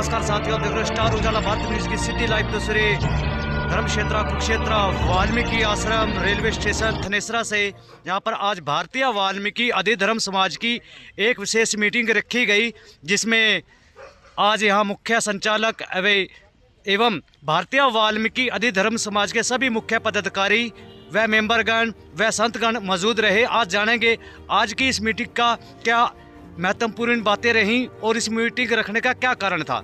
नमस्कार साथियों, देख रहे स्टार उजाला भारत न्यूज की सिटी लाइव तस्वीरें धर्म क्षेत्र कुरुक्षेत्र वाल्मीकि आश्रम रेलवे स्टेशन थनेसरा से, यहाँ पर आज भारतीय वाल्मीकि आदि धर्म समाज की एक विशेष मीटिंग रखी गई, जिसमें आज यहाँ मुख्य संचालक एवं भारतीय वाल्मीकि आदि धर्म समाज के सभी मुख्य पदाधिकारी व मेंबरगण व संतगण मौजूद रहे। आज जानेंगे आज की इस मीटिंग का क्या महत्वपूर्ण बातें रहीं और इस मीटिंग रखने का क्या कारण था।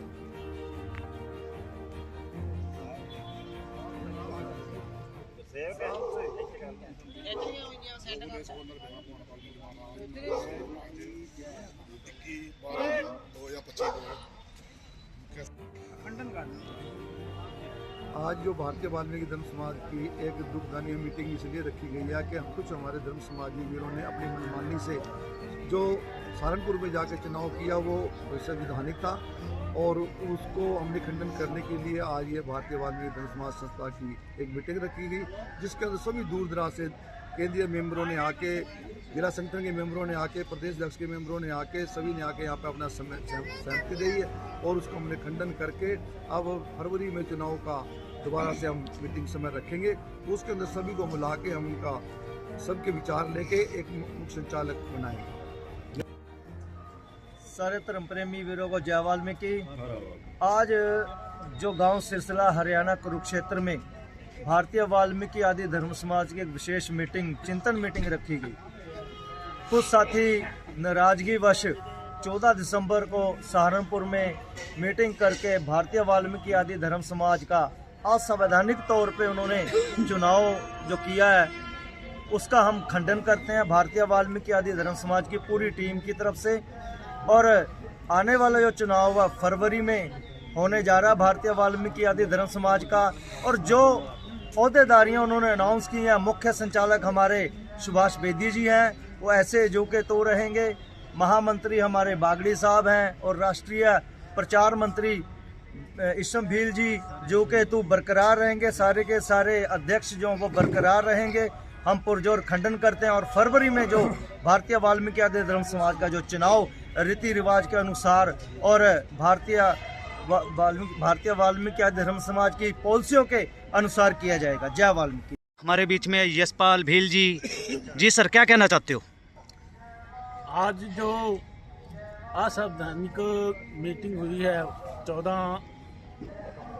आज जो भारतीय वाल्मीकि धर्म समाज की एक दुखदायी मीटिंग इसलिए रखी गई है कि कुछ हमारे धर्म समाजी वीरों ने अपनी मनमानी से जो सहारनपुर में जाकर चुनाव किया वो संवैधानिक था और उसको हमने खंडन करने के लिए आज ये भारतीय वाल्मीकि धर्म समाज संस्था की एक मीटिंग रखी गई, जिसके अंदर सभी दूर दराज से केंद्रीय मेंबरों ने आके, जिला संगठन के मेंबरों ने आके, प्रदेश अध्यक्ष के मेंबरों ने आके, सभी ने आके यहाँ पे अपना सहमति दी है और उसको हमने खंडन करके अब फरवरी में चुनाव का दोबारा से हम मीटिंग समय रखेंगे। उसके अंदर सभी को मिला के हम उनका सबके विचार लेके एक मुख्य संचालक बनाएंगे। सारे धर्म प्रेमी वीरों को जय वाल्मीकि। आज जो गांव सिलसिला हरियाणा कुरुक्षेत्र में भारतीय वाल्मीकि आदि धर्म समाज की एक विशेष मीटिंग, चिंतन मीटिंग रखी गई। कुछ साथी नाराजगी वश 14 दिसंबर को सहारनपुर में मीटिंग करके भारतीय वाल्मीकि आदि धर्म समाज का असंवैधानिक तौर पे उन्होंने चुनाव जो किया है उसका हम खंडन करते हैं भारतीय वाल्मीकि आदि धर्म समाज की पूरी टीम की तरफ से। और आने वाला जो चुनाव है फरवरी में होने जा रहा है भारतीय वाल्मीकि आदि धर्म समाज का, और जो अहदेदारियाँ उन्होंने अनाउंस की हैं, मुख्य संचालक हमारे सुभाष बेदी जी हैं, वो ऐसे जो के तो रहेंगे। महामंत्री हमारे बागड़ी साहब हैं और राष्ट्रीय प्रचार मंत्री ईशम भील जी जो के तू बरकरार रहेंगे। सारे के सारे अध्यक्ष जो वो बरकरार रहेंगे। हम पुरजोर खंडन करते हैं और फरवरी में जो भारतीय वाल्मीकि आदि धर्म समाज का जो चुनाव रीति रिवाज के अनुसार और भारतीय वाल्मीकि आदि धर्म समाज की पॉलिसियों के अनुसार किया जाएगा। जय वाल्मीकि। हमारे बीच में यशपाल भील जी सर, क्या कहना चाहते हो? आज जो असंवैधानिक मीटिंग हुई है 14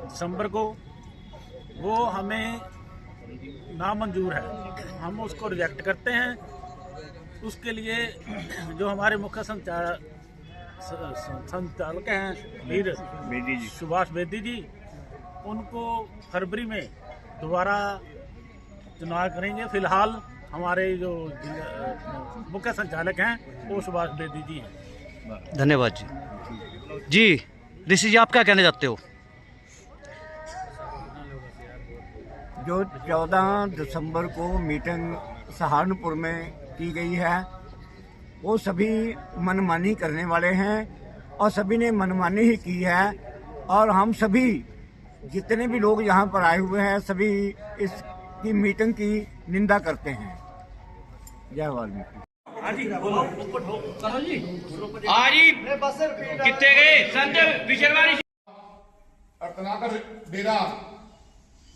दिसंबर को, वो हमें नामंजूर है, हम उसको रिजेक्ट करते हैं। उसके लिए जो हमारे मुख्य संचालक हैं वीर सुभाष बेदी जी, उनको फरवरी में दोबारा चुनाव करेंगे। फिलहाल हमारे जो मुख्य संचालक हैं वो सुभाष बेदी जी हैं। धन्यवाद जी। ऋषि जी, आप क्या कहना चाहते हो? जो 14 दिसंबर को मीटिंग सहारनपुर में की गई है वो सभी मनमानी करने वाले हैं और सभी ने मनमानी ही की है, और हम सभी जितने भी लोग यहाँ पर आए हुए हैं सभी इसकी मीटिंग की निंदा करते हैं। जय वाल्मीकि। कितने गए संत विशरवानी अर्थनागर डेरा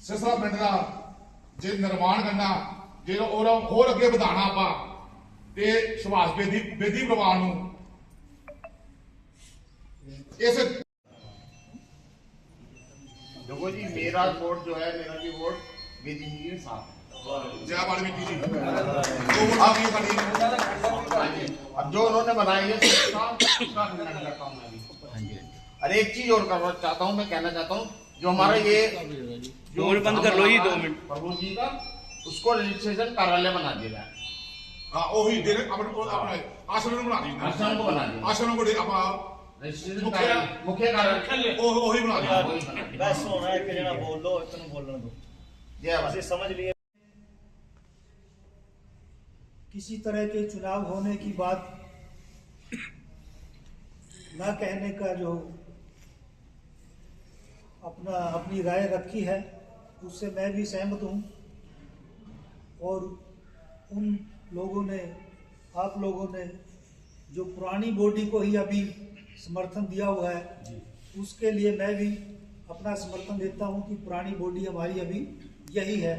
सिसरा पिंड का जे निर्माण करना जे होर अगे बढ़ाना आपा ते सुभाष बेदी परिवार नूं इस देखो जी, मेरा वोट जो है, मेरा भी वोट बेदी जी के साथ है। जय वाल्मीकि जी। अब जो उन्होंने बनाई है उसका खंडन करता हूँ मैं भी। और एक चीज और करना चाहता हूँ, मैं कहना चाहता हूँ, जो हमारा ये जो बंद कर लो जी 2 मिनट प्रभु जी का, उसको रजिस्ट्रेशन कार्यालय बना दिया जाए। हाँ, वही डेरे अपने आश्रम बना दी, आश्रम को बना दिया, आश्रम को मुख्य कार्यालय वही बना दिया। बस होना है कि जना बोल दो, इतना बोलने दो। जय समझ लिए। किसी तरह के चुनाव होने की बात न कहने का जो अपनी राय रखी है उससे मैं भी सहमत हूँ, और उन लोगों ने, आप लोगों ने जो पुरानी बॉडी को ही अभी समर्थन दिया हुआ है उसके लिए मैं भी अपना समर्थन देता हूं कि पुरानी बॉडी हमारी अभी यही है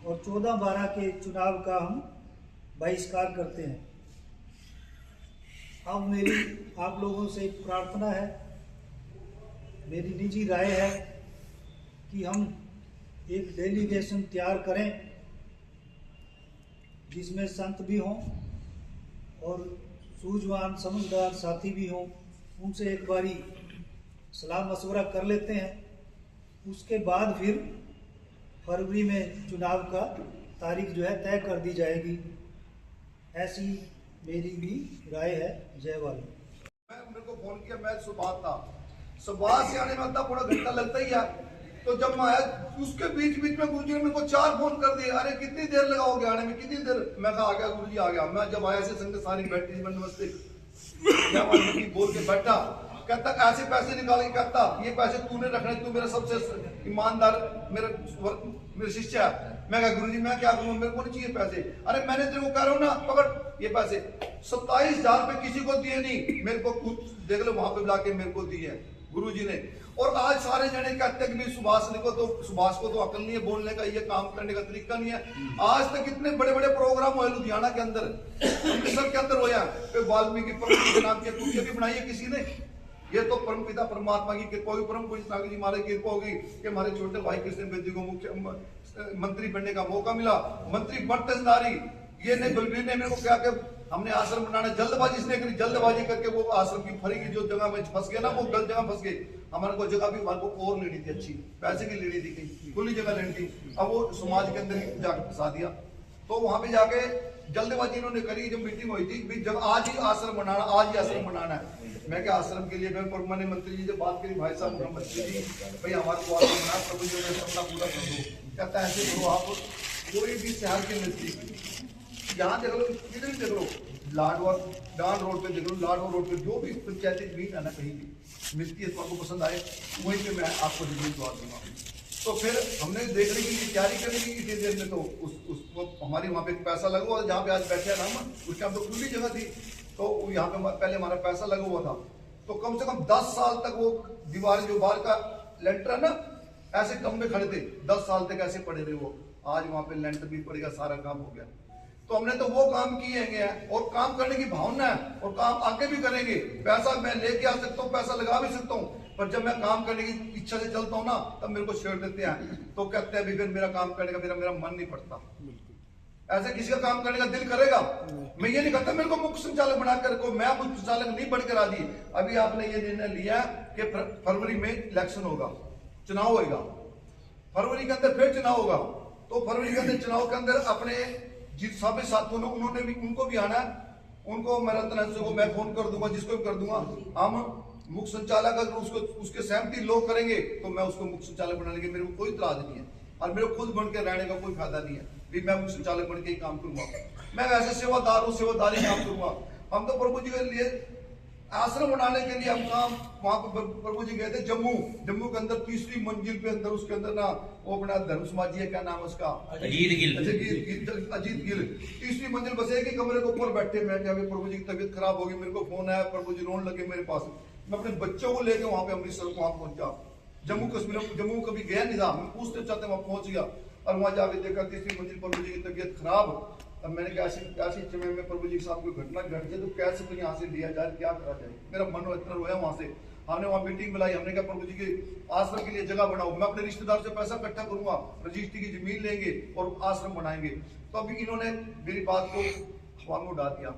और 14-12 के चुनाव का हम बहिष्कार करते हैं। अब मेरी आप लोगों से एक प्रार्थना है, मेरी निजी राय है कि हम एक डेलीगेशन तैयार करें जिसमें संत भी हों और सूझवान समझदार साथी भी हों। उनसे एक बारी सलाह मशवरा कर लेते हैं, उसके बाद फिर फरवरी में चुनाव का तारीख जो है तय कर दी जाएगी। ऐसी मेरी भी राय है। जय वाल्मीकि। मेरे को फोन किया, मैं सुभाष था, सुभाष से आने में आधा पौना घंटा लगता ही है। तो जब मैं आया उसके बीच में गुरुजी ने मेरे को 4 फोन कर दिए, अरे कितनी देर लगाओगे आने में, कितनी देर। मैं कहा आ गया गुरुजी आ गया। मैं जब आया से संगत सारी बैठी थी, नमस्ते जय वाल्मीकि बोल के बैठा। कहता ऐसे पैसे निकाल के, कहता ये पैसे तूने रखने, तू मेरा सबसे ईमानदार मेरा शिष्य है। मैं कहा गुरुजी मैं क्या करूं, मेरे को नहीं चाहिए पैसे। अरे मैंने तेरे को कह रहा हूं ना, पकड़ ये पैसे। 27,000 रुपए किसी को दिए नहीं, मेरे को देख लो वहां पे बुला के मेरे को दिए गुरुजी ने। और आज सारे जने कहते हैं कि सुभाष को तो अकल नहीं है, बोलने का ये काम करने का तरीका नहीं है। आज तक इतने बड़े बड़े प्रोग्राम हुए लुधियाना के अंदर, अमृतसर के अंदर होया, वाल्मीकि परम नाम की कुटिया भी बनाई है किसी ने। ये तो परम पिता परमात्मा की कृपा होगी, परम पूज्य नाग जी महाराज की कृपा होगी कि हमारे छोटे भाई कृष्ण बेदी को मुख्य मंत्री बनने का मौका मिला। मंत्री बढ़ते नारी ये नहीं, बलबीर ने मेरे को क्या कि हमने आश्रम बनाना, जल्दबाजी इसने करी, जल्दबाजी करके वो आश्रम की फरी की जो जगह में फंस गया ना, वो गलत जगह फंस गए। हमारे को जगह भी हमारे को और लेनी थी, अच्छी पैसे की लेनी थी, कहीं खुली जगह लेनी थी। अब वो समाज के अंदर ही जाकर फंसा दिया। तो वहां पे जाके जल्दबाजी इन्होंने करी। जब मीटिंग हुई थी, जब आज ही आश्रम बनाना, आज ही आश्रम बनाना है। मैं क्या आश्रम के लिए मैंने मंत्री जी से बात करी, भाई साहब मंत्री जी भाई हमारे को आश्रम बना, प्रभु जी ने सपना पूरा कर दो। कहता है ऐसे करो आप, कोई भी शहर के नजदीक यहाँ देख लो, किधर भी देख लो, डांड रोड पे देख लो, लाडवा रोड पे जो भी पंचायती जमीन है ना कहीं भी मिलती है, तो आपको पसंद आए वहीं पे मैं आपको जमीन दवा दूंगा। तो फिर हमने देखने के लिए तैयारी करेंगे इतनी देर में। तो उसको हमारी वहाँ पे पैसा लगा हुआ, जहाँ पे आज बैठे हैं हम, उसके हम तो खुली जगह थी, तो यहाँ पे पहले हमारा पैसा लगा हुआ था। तो कम से कम 10 साल तक वो दीवार जो बाहर का लेंटर है ना, ऐसे कम में खड़े थे, 10 साल तक ऐसे पड़े रहे वो। आज वहाँ पे लेंटर भी पड़ेगा, सारा काम हो गया। तो हमने तो वो काम किए हैं और काम करने की भावना है और काम आगे भी करेंगे। पैसा मैं लेके आ सकता हूँ, पैसा लगा भी सकता हूँ, पर जब मैं काम करने की इच्छा से चलता हूँ ना, तब मेरे को छेड़ देते हैं। तो कहते हैं फिर मेरा काम करने का मेरा मन नहीं पड़ता। ऐसे किसी का काम करने का दिल करेगा? मैं ये नहीं कहता मेरे को मुख्य संचालक बनाकर को, मैं मुख्य संचालक नहीं बनकर आ दी। अभी आपने ये निर्णय लिया कि फरवरी में इलेक्शन होगा, चुनाव होगा, फरवरी के अंदर फिर चुनाव होगा। तो फरवरी के अंदर चुनाव के अंदर अपने जिन सभी साथियों ने उन्होंने भी उनको भी आना है। उनको मैं रत्न को मैं फोन कर दूंगा, जिसको भी कर दूंगा। हम मुख्य संचालक अगर उसको उसके सहमति लोग करेंगे तो मैं उसको मुख्य संचालक बनाने के मेरे को कोई इतराज नहीं है और मेरे को खुद बन के रहने का कोई फायदा नहीं है भी मैं मुख्य संचालक बन के ही काम करूंगा। मैं वैसे सेवादार हूँ, सेवादारी काम करूंगा। हम तो प्रभु जी के लिए आश्रम बनाने के लिए हम काम वहां पर प्रभु जी गए थे जम्मू के अंदर 3री मंजिल पे अंदर उसके अंदर ना वो अपना धर्म समाजी है, क्या नाम है उसका, अजीत गिल 3री मंजिल बस एक ही कमरे के ऊपर बैठे। मैं क्या प्रभु जी की तबीयत खराब होगी, मेरे को फोन आया, प्रभु जी रोने लगे मेरे पास। मैं अपने बच्चों को लेके वहां पे अमृतसर वहां पहुंचा। जम्मू कश्मीर जम्मू कभी गया नहीं था, मैं पूछते चाहते वहां पहुंच गया और वहां जाके देखा 3री मंजिल प्रभु जी की तबीयत खराब। अब मैंने कैसे समय में प्रभु जी के साथ कोई घटना घट जाए तो कैसे तो यहाँ से लिया जाए, क्या करा जाए। मेरा मन इतना रोया वहां से। हमने वहां मीटिंग बुलाई, हमने कहा प्रभु जी के आश्रम के लिए जगह बनाओ, मैं अपने रिश्तेदार से पैसा इकट्ठा करूंगा, रजिस्ट्री की जमीन लेंगे और आश्रम बनाएंगे। तो अभी इन्होंने मेरी बात को हवा में उड़ा दिया।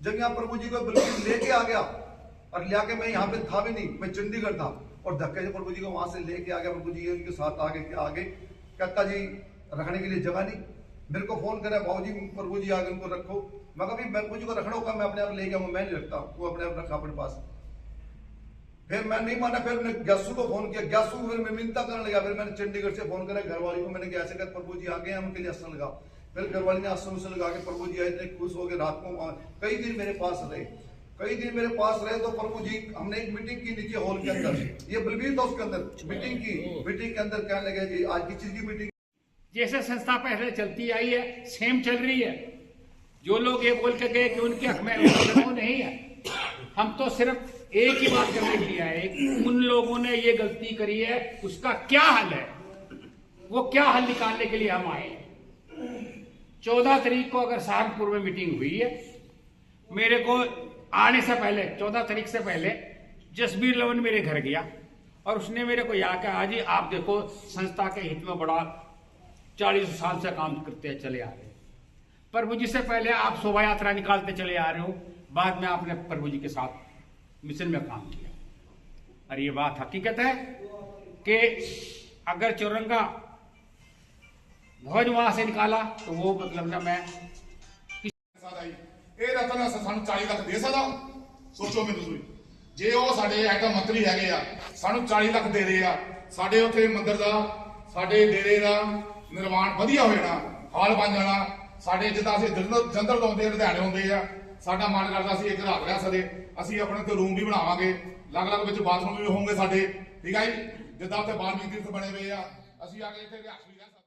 जब यहाँ प्रभु जी को बिल्कुल लेके आ गया और लिया के मैं यहाँ पे था भी नहीं, मैं चंडीगढ़ था और धक्के से प्रभु जी को वहां से लेके आ गया। प्रभु जी उनके साथ आगे क्या आगे कहता जी रखने के लिए जगह नहीं। मेरे को फोन करे बाबू जी प्रभु जी आगे उनको रखो। मैं कभी प्रभु जी को रखना होगा मैं अपने आप ले गया, मैं नहीं रखता, वो अपने आप रखा अपने पास। फिर मैं नहीं माना, फिर मैंने ग्यासू को फोन किया, ग्यासू फिर मैं मिन्नता करने लगा। फिर मैंने चंडीगढ़ से फोन करा घरवाली को, मैंने कैसे कर प्रभु जी आ गए उनके लिए आसन लगा। फिर घरवाली ने आसन से लगा के प्रभु जी आए, इतने खुश हो गए। रात को कई दिन मेरे पास रहे, तो प्रभु जी हमने एक मीटिंग की नीचे हॉल के अंदर, ये बलबीर था उसके अंदर मीटिंग की। मीटिंग के अंदर कहने लगे जी आज की चीज की मीटिंग जैसे संस्था पहले चलती आई है सेम चल रही है। जो लोग ये बोल के गए कि उनके हक में वो नहीं है, हम तो सिर्फ एक ही बात करने के लिए आए, उन लोगों ने ये गलती करी है, उसका क्या हल है, वो क्या हल निकालने के लिए हम आए हैं। 14 तारीख को अगर सहारनपुर में मीटिंग हुई है, मेरे को आने से पहले 14 तारीख से पहले जसबीर लवन मेरे घर गया और उसने मेरे को यहाँ कहा, जी आप देखो संस्था के हित में बड़ा 40 साल से काम करते चले आ रहे हैं, प्रभु जी से पहले आप शोभा यात्रा निकालते चले आ रहे हो, बाद में आपने प्रभु जी के साथ मिशन में काम किया। और ये बात हकीकत है कि अगर चौरंगा ध्वज वहां से निकाला तो वो मतलब ना मैं ਇਹ ਰਤਨ ਸਾਨੂੰ 40 ਲੱਖ ਦੇ ਸਕਦਾ? ਸੋਚੋ ਮੈਨੂੰ ਤੁਸੀਂ, ਜੇ ਉਹ ਸਾਡੇ ਆਈਟਮ ਮੰਤਰੀ ਹੈਗੇ ਆ, ਸਾਨੂੰ 40 ਲੱਖ ਦੇ ਰਹੇ ਆ, ਸਾਡੇ ਉੱਥੇ ਮੰਦਿਰ ਦਾ, ਸਾਡੇ ਡੇਰੇ ਦਾ ਨਿਰਮਾਣ ਵਧੀਆ ਹੋ ਜਾਣਾ, ਹਾਲ ਬਣ ਜਾਣਾ, ਸਾਡੇ ਜਿੱਦਾਂ ਅਸੀਂ ਜਲੰਧਰ ਤੋਂ ਆਉਂਦੇ, ਲੁਧਿਆਣੇ ਆਉਂਦੇ ਆ, ਸਾਡਾ ਮਨ ਕਰਦਾ ਅਸੀਂ ਇੱਕ ਰਾਤ ਰਹਿ ਸਕਦੇ, ਅਸੀਂ ਆਪਣੇ ਤੇ ਰੂਮ ਵੀ ਬਣਾਵਾਂਗੇ, ਅਲੱਗ-ਅਲੱਗ ਵਿੱਚ ਬਾਥਰੂਮ ਵੀ ਹੋਣਗੇ ਸਾਡੇ, ਠੀਕ ਹੈ ਜੀ, ਜਿੱਦਾਂ ਉੱਥੇ ਬਾਲਮੀਕ ਤੀਰਥ ਬਣੇ ਹੋਏ ਆ, ਅਸੀਂ ਆ ਕੇ ਇੱਥੇ ਰਿਹਾਇਸ਼ ਵੀ ਰਹਿ ਸਕਦੇ।